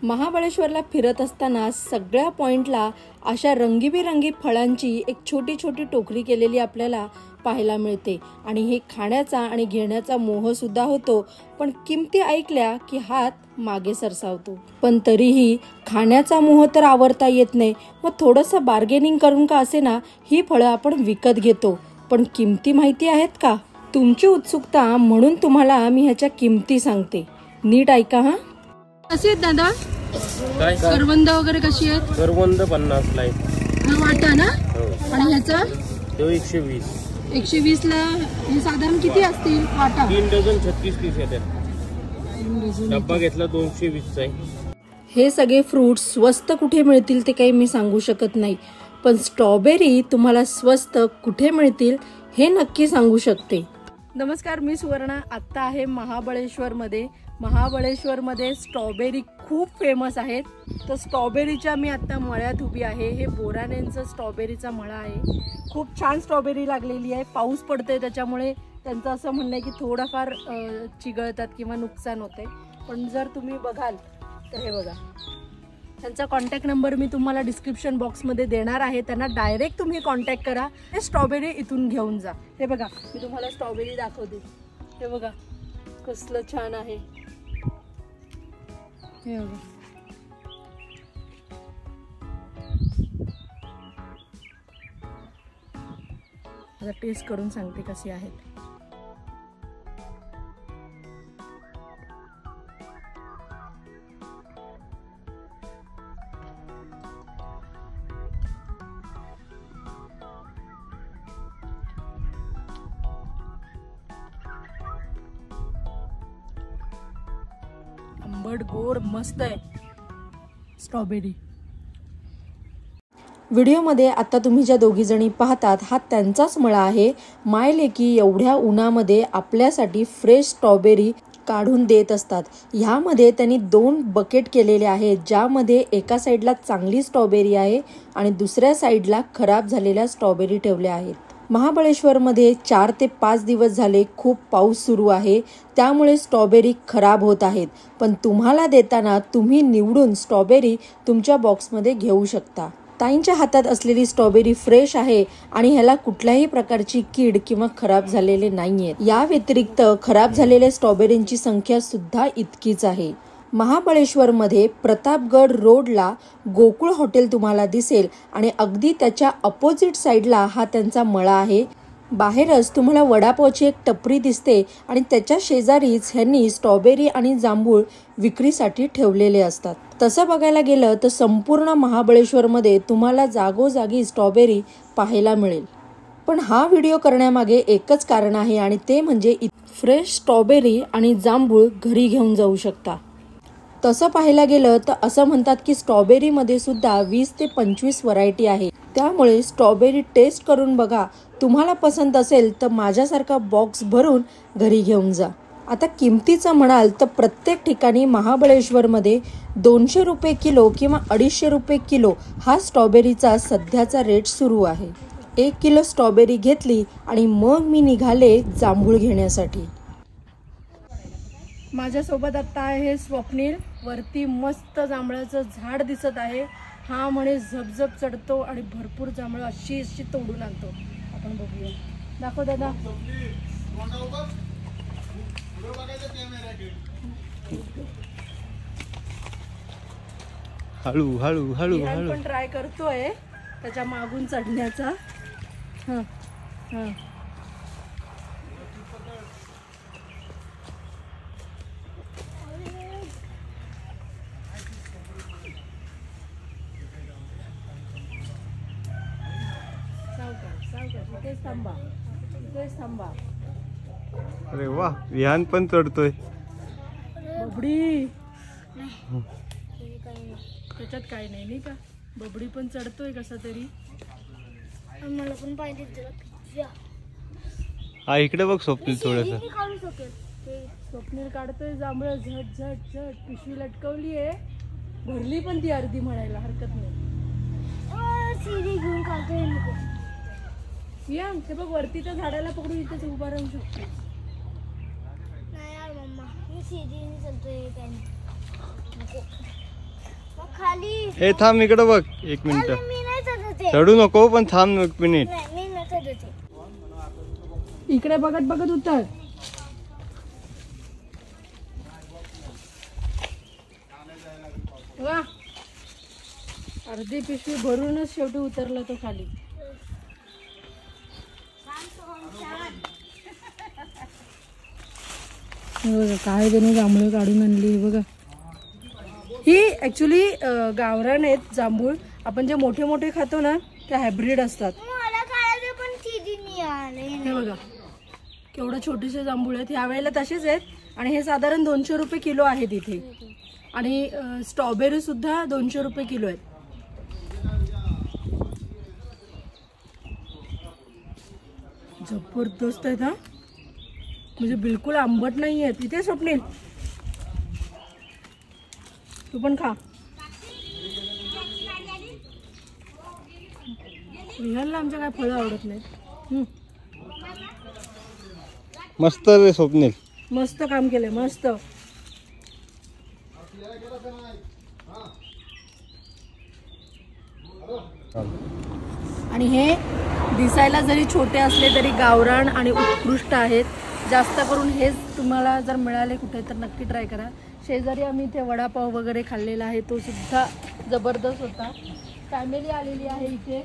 महाबळेश्वरला फिरत असताना सगळ्या पॉइंटला अशा रंगीबेरंगी फळांची एक छोटी छोटी टोकरी केलेली आपल्याला पाहायला मिळते आणि हे खाण्याचा आणि घेण्याचा मोह सुद्धा होतो, पण किमती ऐकल्या की हात मागे सरसावतो. पण तरीही खाण्याचा मोह तर आवरता येत नाही. मग थोडंसं बार्गेनिंग करून का असेना ही फळं आपण विकत घेतो. पण किमती माहिती आहेत का? तुमची उत्सुकता म्हणून तुम्हाला मी ह्याच्या किमती सांगते, नीट ऐका हा. कशी आहेत दादा करवंद वगैरे कशी आहेत? करवंद 50 ला हा वाटा ना. आणि ह्याचा 120. 120 ला. हे साधारण किती असतील वाटा? 3 डझन 36 पीस येतात. डब्बा घेतला 220 चा आहे. हे सगळे फ्रूट्स स्वस्त कुठे मिळतील ते काही मी सांगू शकत नाही, पण स्ट्रॉबेरी तुम्हाला स्वस्त कुठे मिळतील हे नक्की सांगू शकते. नमस्कार, मी सुवर्णा. आत्ता आहे महाबळेश्वरमध्ये. महाबळेश्वरमध्ये स्ट्रॉबेरी खूप फेमस आहेत. तर स्ट्रॉबेरीच्या मी आत्ता मळ्यात उभी आहे. हे बोरानेंचं स्ट्रॉबेरीचा मळा आहे. खूप छान स्ट्रॉबेरी लागलेली आहे. पाऊस पडतोय त्याच्यामुळे त्यांचं असं म्हणणं आहे की थोडाफार चिघळतात किंवा नुकसान होते. पण जर तुम्ही बघाल तर हे बघा, त्यांचा कॉन्टॅक्ट नंबर मी तुम्हाला डिस्क्रिप्शन बॉक्समध्ये देणार आहे. त्यांना डायरेक्ट तुम्ही कॉन्टॅक्ट करा. हे स्ट्रॉबेरी इथून घेऊन जा. हे बघा, मी तुम्हाला स्ट्रॉबेरी दाखवते. हे बघा कसलं छान आहे. हे बघा, आता टेस्ट करून सांगते कशी आहेत. आंबट गोड मस्त आहे स्ट्रॉबेरी. व्हिडिओमध्ये आता तुम्ही ज्या दोघी जणी पाहतात हा त्यांचाच मळा आहे. मायलेकी एवढ्या उन्हामध्ये आपल्यासाठी फ्रेश स्ट्रॉबेरी काढून देत असतात. ह्यामध्ये त्यांनी 2 बकेट केलेले आहेत, ज्यामध्ये एका साईडला चांगली स्ट्रॉबेरी आहे आणि दुसऱ्या साईडला खराब झालेल्या स्ट्रॉबेरी ठेवल्या आहेत. महाबळेश्वरमध्ये 4 ते 5 दिवस झाले खूप पाऊस सुरू आहे, त्यामुळे स्ट्रॉबेरी खराब होत आहेत. पण तुम्हाला देताना तुम्ही निवडून स्ट्रॉबेरी तुमच्या बॉक्समध्ये घेऊ शकता. ताईंच्या हातात असलेली स्ट्रॉबेरी फ्रेश आहे आणि ह्याला कुठल्याही प्रकारची कीड किंवा खराब झालेले नाहीये. या व्यतिरिक्त खराब झालेल्या स्ट्रॉबेरींची संख्या सुद्धा इतकीच आहे. महाबळेश्वरमध्ये प्रतापगड रोडला गोकुळ हॉटेल तुम्हाला दिसेल आणि अगदी त्याच्या अपोजिट साईडला हा त्यांचा मळा आहे. बाहेरच तुम्हाला वडापावची एक टपरी दिसते आणि त्याच्या शेजारीच ह्यांनी स्ट्रॉबेरी आणि जांभूळ विक्रीसाठी ठेवलेले असतात. तसं बघायला गेलं तर संपूर्ण महाबळेश्वरमध्ये तुम्हाला जागोजागी स्ट्रॉबेरी पाहायला मिळेल. पण हा व्हिडिओ करण्यामागे एकच कारण आहे आणि ते म्हणजे फ्रेश स्ट्रॉबेरी आणि जांभूळ घरी घेऊन जाऊ शकता. तसं पाहायला गेलं तर असं म्हणतात की स्ट्रॉबेरीमध्ये सुद्धा 20 ते 25 व्हरायटी आहे. त्यामुळे स्ट्रॉबेरी टेस्ट करून बघा. तुम्हाला पसंत असेल तर माझ्यासारखा बॉक्स भरून घरी घेऊन जा. आता किमतीचं म्हणाल तर प्रत्येक ठिकाणी महाबळेश्वरमध्ये 200 रुपये किलो किंवा 250 रुपये किलो हा स्ट्रॉबेरीचा सध्याचा रेट सुरू आहे. 1 किलो स्ट्रॉबेरी घेतली आणि मग मी निघाले जांभूळ घेण्यासाठी. माझ्यासोबत आता आहे स्वप्नील. वरती मस्त जांभळाचं झाड दिसत आहे. हा म्हणे झपझप चढतो आणि भरपूर जांभळं अशी अशी तोडून आणतो. आपण बघूया. दाखव दादा. हळू हळू हळू हळू पण ट्राय करतोय त्याच्या मागून चढण्याचा. हा हा, इथेच थांबा, इथेच थांबा. अरे वा, विहान पण चढतोय. बबडी त्याच्यात काही नाही का. बबडी पण चढतोय कसा तरी. मला पण पाहिजे. हा इकडे बघ स्वप्नील थोडस. स्वप्नील काढतोय जांभळं झट झट झट. पिशवी लटकवली आहे, भरली पण ती अर्धी म्हणायला हरकत नाही. घेऊन काढतोय नको. या ते बघ वरती त्या झाडाला पकडून इथेच उभा राहू शकतो. नाही यार मम्मा, मी सीधीने चलतोय. खाली हे थांब इकडे बघ 1 मिनिट. मी नाही चढत आहे. चढू नको पण थांब 1 मिनिट. नाही मी नाही चढत आहे. इकडे बघत बघत उतर. वा, अर्धी पिशवी भरूनच शेवटी उतरला तो खाली. हे बघा काय त्याने जांभळं काढून आणली. हे बघा, ही ऍक्च्युली गावरान आहेत जांभूळ. आपण जे मोठे मोठे खातो ना ते हायब्रिड असतात. मला काढायचं पण सीडी नाही आले. हे बघा केवढे छोटेसे जांभूळ आहेत. ह्या वेळेला तसेच आहेत आणि हे साधारण 200 रुपये किलो आहेत इथे. आणि स्ट्रॉबेरी सुद्धा 200 रुपये किलो आहेत. जबरदस्त आहेत हा, म्हणजे बिलकुल आंबट नाही आहेत. इथे स्वप्नील तू पण खा. रिहानला आमच्या काय फळं आवडत नाहीत. मस्त रे स्वप्नील. मस्त काम केलंय, मस्त. आणि हे दिसायला जरी छोटे असले तरी गावरान आणि उत्कृष्ट आहेत. जास्त करून हेच तुम्हाला जर मिळाले कुठे तर नक्की ट्राय करा. शेजारी आम्ही इथे वडापाव वगैरे खाल्लेला आहे, तो सुद्धा जबरदस्त होता. फॅमिली आलेली आहे इथे,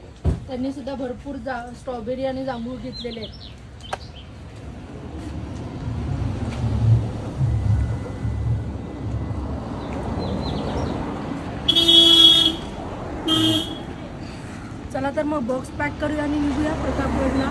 त्यांनी सुद्धा भरपूर स्ट्रॉबेरी आणि जांभूळ घेतलेले आहेत. चला तर मग बॉक्स पॅक करूया आणि निघूया प्रतापगडला.